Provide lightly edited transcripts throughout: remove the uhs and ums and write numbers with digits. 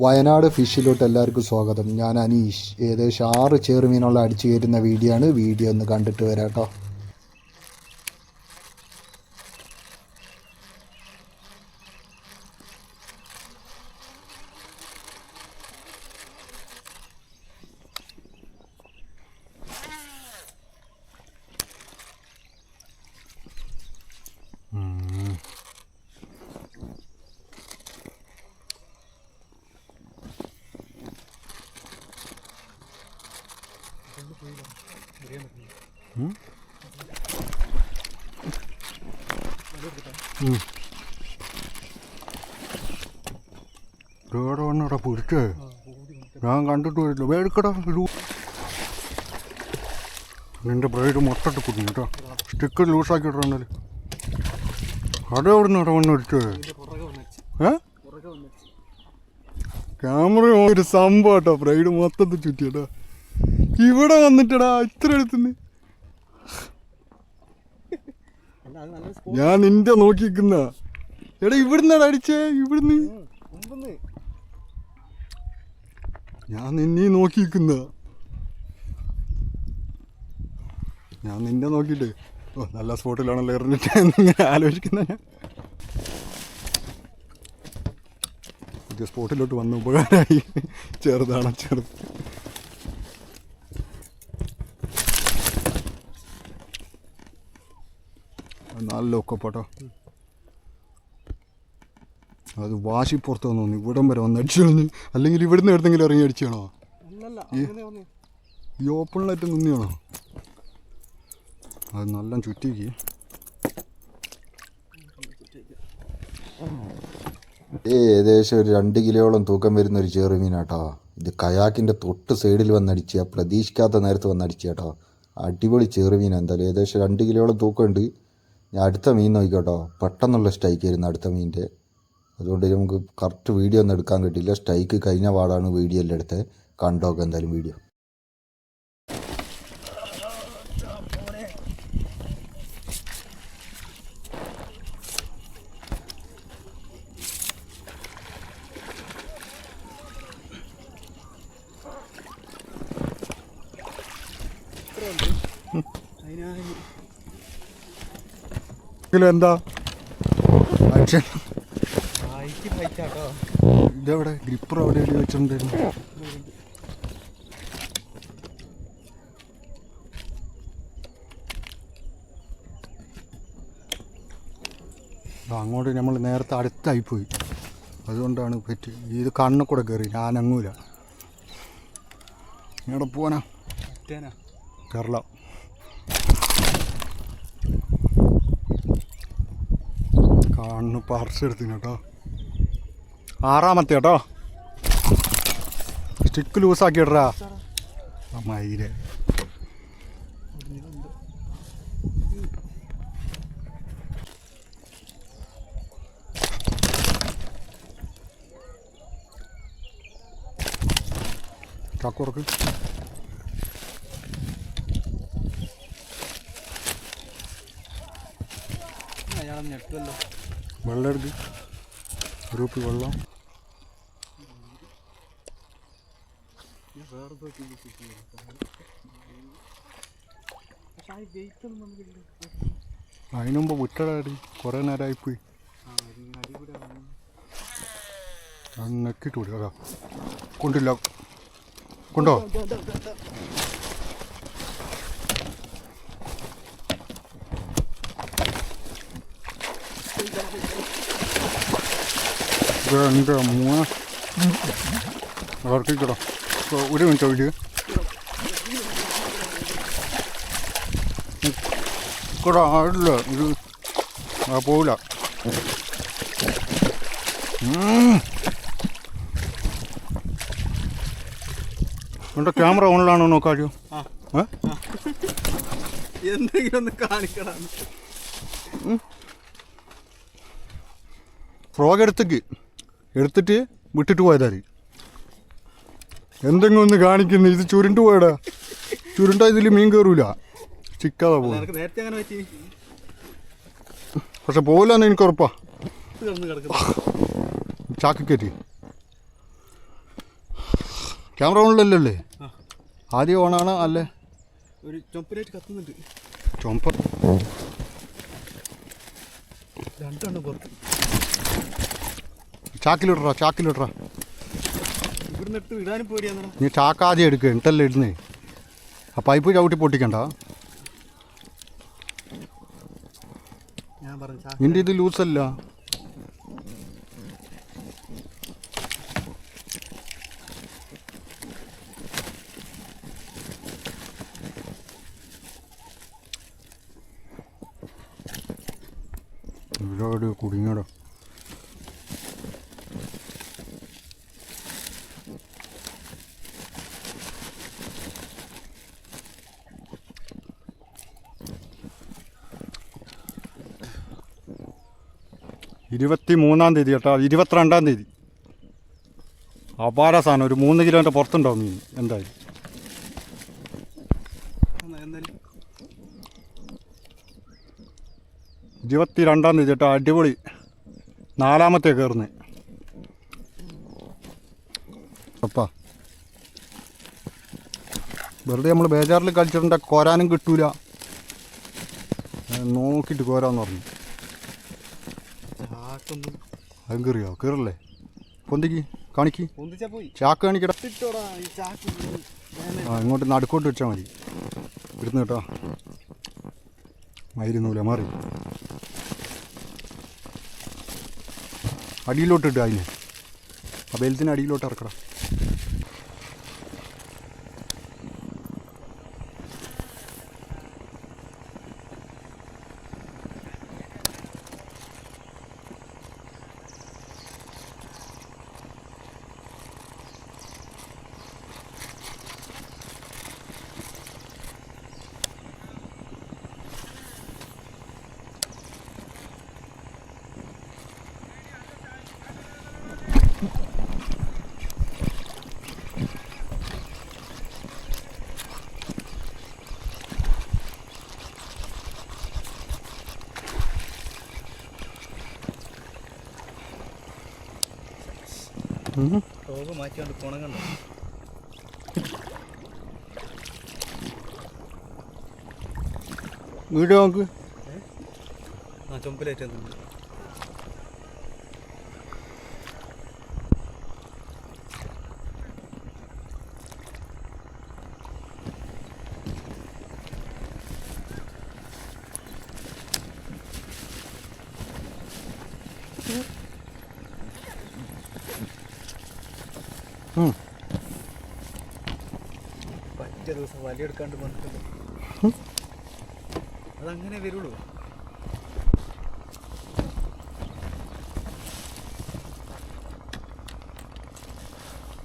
വയനാട് ഫിഷിലോട്ട് എല്ലാവർക്കും സ്വാഗതം. ഞാൻ അനീഷ്. ഏകദേശം 6 ചെറുമീനുള്ള അടിച്ചു കയറുന്ന വീഡിയോ ആണ്. വീഡിയോ ഒന്ന് കണ്ടിട്ട് വരാം കേട്ടോ. കേടവണ്ണടാ പിടിച്ചേ, ഞാൻ കണ്ടിട്ട് വരില്ല. വേടിക്കടാ നിന്റെ ബ്രൈഡ് മൊത്തട്ട് കുടുങ്ങി കേട്ടോ. സ്റ്റിക്കർ ലൂസാക്കിയിട്ടാണല്ലോ. അതെവിടെ നിന്ന് ഇടവണ്ണം അടിച്ചേ? ക്യാമറ ഒരു സംഭവം കേട്ടോ. ബ്രൈഡ് മൊത്തത്തിൽ ചുറ്റിയട്ടോ. ഇവിടെ വന്നിട്ടടാ ഇത്ര അടുത്തുനിന്ന് ഞാൻ നിന്റെ നോക്കിക്കുന്ന. എടാ ഇവിടുന്നാണ് അടിച്ചേ, ഇവിടുന്ന്. ഞാൻ നിന്നെ നോക്കിക്കുന്ന. ഞാൻ നിന്നെ നോക്കിയിട്ട് നല്ല സ്പോട്ടിലാണല്ലോ എറിഞ്ഞിട്ട് എന്നിങ്ങനെ ആലോചിക്കുന്ന. ഞാൻ പുതിയ സ്പോട്ടിലോട്ട് വന്ന ഉപകാരമായി. ചെറുതാണ് ചെറുത്. നല്ല ഒക്കപ്പാട്ടോ. അത് വാശി പുറത്ത് വന്നു. ഇവിടം വരെ വന്ന് അടിച്ചു കളഞ്ഞ്. അല്ലെങ്കിൽ ഇവിടുന്ന് എവിടെന്നെങ്കിലും ഇറങ്ങി അടിച്ചാണോ? ഈ ഓപ്പണിലായിട്ട് നിന്നാണോ? അത് നല്ല ചുറ്റിക്ക്. ഏകദേശം ഒരു 2 കിലോയോളം തൂക്കം വരുന്ന ഒരു ചെറുമീനാട്ടോ. ഇത് കയാക്കിൻ്റെ തൊട്ട് സൈഡിൽ വന്നടിച്ച, പ്രതീക്ഷിക്കാത്ത നേരത്ത് വന്നടിച്ച കേട്ടോ. അടിപൊളി ചെറുമീൻ. എന്തായാലും ഏകദേശം 2 കിലോയോളം തൂക്കമുണ്ട്. ഞാൻ അടുത്ത മീൻ നോക്കിക്കോട്ടോ. പെട്ടെന്നുള്ള സ്ട്രൈക്ക് ആയിരുന്നു അടുത്ത മീനിൻ്റെ. അതുകൊണ്ട് നമുക്ക് കറക്റ്റ് വീഡിയോ ഒന്നും എടുക്കാൻ കിട്ടിയില്ല. സ്ട്രൈക്ക് കഴിഞ്ഞ പാടാണ് വീഡിയോ എല്ലാം എടുത്തത്. കണ്ടോക്കെ എന്തായാലും വീഡിയോ. എന്താ ഇതെവിടെ ഗ്രിപ്പർ അവിടെ എഴുതി വെച്ചിട്ടുണ്ടായിരുന്നു. അങ്ങോട്ട് നമ്മൾ നേരത്തെ അടുത്തായിപ്പോയി. അതുകൊണ്ടാണ് പറ്റി. ഇത് കണ്ണിൽ കൂടെ കയറി. ഞാൻ അങ്ങൂല. എവിടെ പോവാനാ? കേരള. കണ്ണ് പറിച്ചെടുത്തിന് കേട്ടോ. 6ാമത്തെ കേട്ടോ. സ്റ്റിക്ക് ലൂസാക്കിയിട്ടാ മയില്. ചാക്കുറക്ക് വെള്ളം എടുക്ക്. ഒരു കുപ്പി വെള്ളം. അതിന് മുമ്പ് വിട്ടടാടി. കുറേ നേരമായിപ്പോയി. അത് നെക്കിട്ട് കൂടി. അതാ കൊണ്ടില്ല. കൊണ്ടോ? എൻ്റെ ഇറക്കിക്കടോ. ഒരു മിനിറ്റ് വീഡിയോ കൂടെ ആടില്ല. ഇത് പോവില്ല. എൻ്റെ ക്യാമറ ഓണിലാണോ നോക്കായോ? എന്തെങ്കിലും ഒന്ന് കാണിക്കണം. ഫ്രോഗ് എടുത്തിട്ട് വിട്ടിട്ട് പോയതായി. എന്തെങ്കിലും ഒന്ന് കാണിക്കുന്നു. ഇത് ചുരുണ്ട് പോയടാ. ചുരുണ്ട ഇതിൽ മീൻ കയറൂല. സ്റ്റിക്കാതെ പോകും. എനിക്ക് നേരത്തെ അങ്ങനെ പറ്റി പക്ഷെ പോകില്ലെന്ന് എനിക്ക് ഉറപ്പാ. കിടന്ന് കിടക്കുന്നു. ചാക്ക് കയറ്റി ക്യാമറ ഓണിലല്ലേ അല്ലേ? ആദ്യം ഓണാണ് അല്ലേ? ഒരു ചൊമ്പനായിട്ട് കത്തുന്നുണ്ട്. ചുമപ്പ രണ്ടെണ്ണം പുറത്ത്. ചാക്കിലിടറാ. ഇവിടുന്ന് എടുത്ത് ഇടാനും പേടിയാന്നാ. നീ ചാക്ക് ആദ്യം എടുക്കുക, എന്നിട്ടല്ലേ ഇടുന്നേ. ആ പൈപ്പ് ചവിട്ടി പൊട്ടിക്കണ്ട. ഞാൻ പറഞ്ഞു നിൻ്റെ ഇത് ലൂസല്ല. ഇവിടെ കുടുങ്ങിയടോ. ഇരുപത്തിമൂന്നാം തീയതി കേട്ടോ, 22-ാം തീയതി. അപാര സാധനം, ഒരു 3 കിലോൻ്റെ പുറത്തുണ്ടാവും മീൻ എന്തായാലും. എന്നാലും 22-ാം തീയതി കേട്ടോ, അടിപൊളി. 4-മത്തെ കയറുന്നത്. അപ്പാ വെറുതെ നമ്മൾ ബേജാറിൽ കളിച്ചിട്ടുണ്ട്, കോരാനും കിട്ടൂല. നോക്കിയിട്ട് കോരാന്ന് പറഞ്ഞു. ചാക്കൊന്നും അതും കയറിയോ? കയറല്ലേ? പൊന്തിക്ക് കാണിക്ക്, പൊന്തിച്ചാ പോയി. ചാക്ക് കാണിക്കടാ. ഇട്ടോടാ ഈ ചാക്ക്. ആ ഇങ്ങോട്ട് നടുക്കോട്ട് വെച്ചാൽ മതി. ഇടുന്നു കേട്ടോ, മയിരുന്നൂല മാറി. അടിയിലോട്ട് ഇട്ട് അതിന്, ആ ബെൽറ്റിന് അടിയിലോട്ട് ഇറക്കടാ. രോഗം മാറ്റിക്കൊണ്ട് പോണം കണ്ടോ. വീഡിയോ നോക്ക്. ആ ചൊമ്പലേറ്റ് പറ്റ ദിവസം വലിയെടുക്കാണ്ട് വന്നിട്ടുണ്ട്. അതങ്ങനെ വരുള്ളൂ.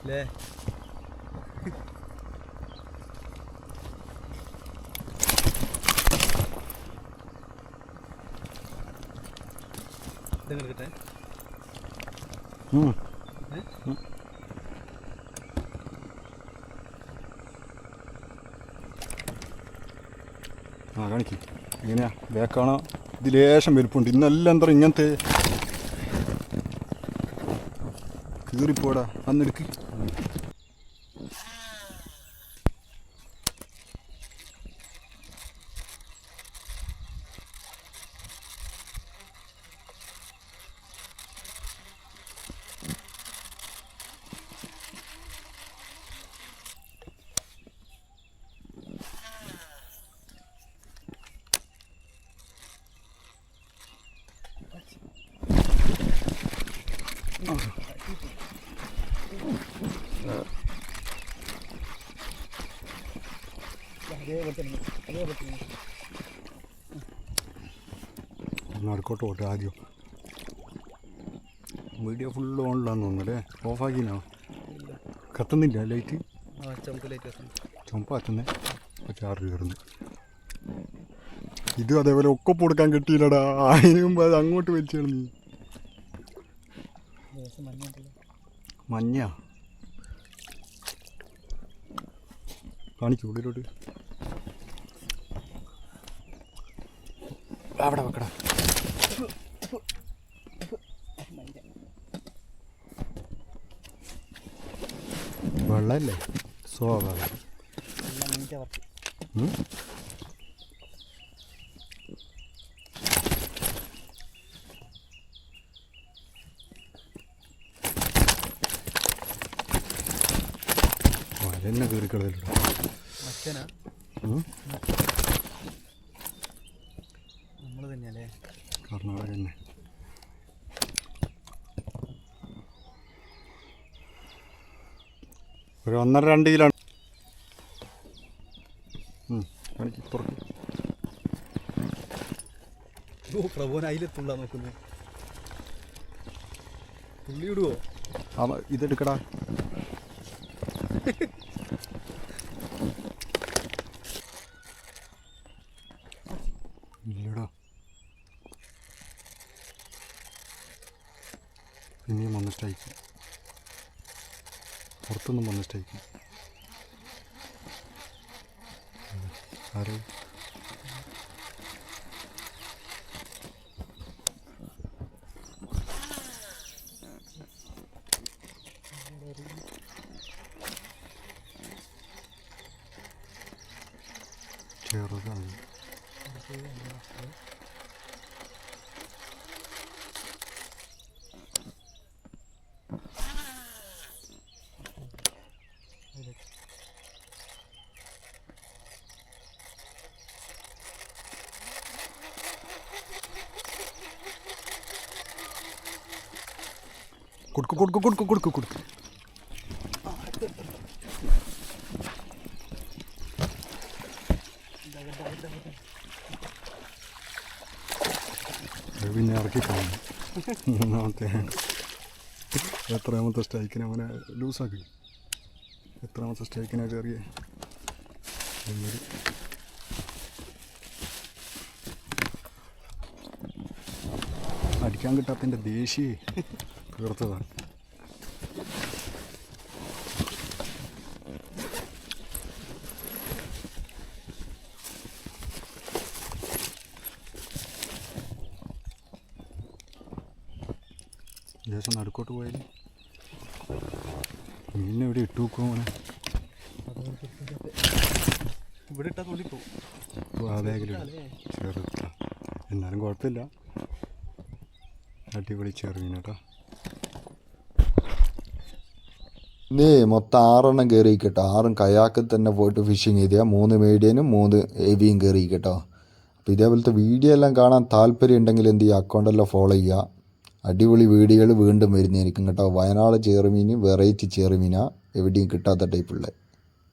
അല്ലേ ഇതെങ്ങനെ കിട്ടേ? ആ കാണിക്ക് എങ്ങനെയാ ബേക്കാണോ? ഇത് ലേശം വലുപ്പുണ്ട്. ഇന്നെല്ലാം എന്താ ഇങ്ങനത്തെ കീറിപ്പോടാ. അന്നെടുക്ക്. നടക്കോട്ട് പോട്ടെ. ആദ്യം വീഡിയോ ഫുള്ള് ഓണിലാന്ന് തോന്നുന്നല്ലേ? ഓഫാക്കിനോ? കത്തുന്നില്ല ലൈറ്റ്? ചുമപ്പ് കത്തുന്നേ. ചാർജ് കയറുന്നു. ഇത് അതേപോലെ ഒക്കെ കൊടുക്കാൻ കിട്ടിയില്ലടാ. അതിന് മുമ്പ് അത് അങ്ങോട്ട് വലിച്ചാണ് നീ. മഞ്ഞ കാണിക്കൂ ഉള്ളിലോട്ട്. അവിടെ വെക്കടാ. വെള്ളമല്ലേ സ്വാഭാവികം. ഉം. വലെന്നെ കയറിക്കളല്ലോ. മച്ചനാ നമ്മൾ തന്നെയല്ലേ? കർണാടക തന്നെ. ഒരു 1.5-2 കിലോ. കാണിക്ക് തുറക്കും. പ്രഭുവൻ അതിലെത്തുള്ള നോക്കുന്നു. തുള്ളി ഇടുവോ? ഇതെടുക്കടാ. ഇല്ലടാ, പിന്നെയും വന്ന് സ്ട്രൈക്ക്. പുറത്തൊന്നും വന്ന് സ്ട്രൈക്ക്. ആരോ ചെറുതാണ്. കൊടുക്ക്. പിന്നെ ഇറക്കി കാണും. മൂന്നാമത്തെ എത്രാമത്തെ സ്ട്രൈക്കിന് അവനെ ലൂസാക്കി. എത്രാമത്തെ സ്ട്രൈക്കിനാ കയറിയേ? അടിക്കാൻ കിട്ടാത്തതിൻ്റെ ദേഷ്യ തീർത്തതാണ്. ദേശം നടുക്കോട്ട് പോയാൽ മീനിനെ എവിടെ ഇട്ടു വെക്കും അവനെ? ഇവിടെ ഇട്ടാൽ തുള്ളിപ്പോവും. അതെങ്കിലും ചെറുത്ത, എന്നാലും കുഴപ്പമില്ല. അടിപൊളി ചെറുമീൻ കേട്ടോ. ഇന്നേ മൊത്തം 6 കയറിയിക്കട്ടോ. 6 കയാക്കിൽ തന്നെ പോയിട്ട് ഫിഷിങ് ചെയ്താൽ 3 മീഡിയനും 3 ഹെവിയും കയറിയിക്കട്ടോ. അപ്പോൾ ഇതേപോലത്തെ വീഡിയോ എല്ലാം കാണാൻ താല്പര്യം ഉണ്ടെങ്കിൽ എന്ത് ചെയ്യുക, അക്കൗണ്ടെല്ലാം ഫോളോ ചെയ്യുക. അടിപൊളി വീഡിയോകൾ വീണ്ടും വരുന്നതായിരിക്കും കേട്ടോ. വയനാട് ചെറുമീൻ വെറൈറ്റി ചെറുമീനാണ്, എവിടെയും കിട്ടാത്ത ടൈപ്പുള്ള.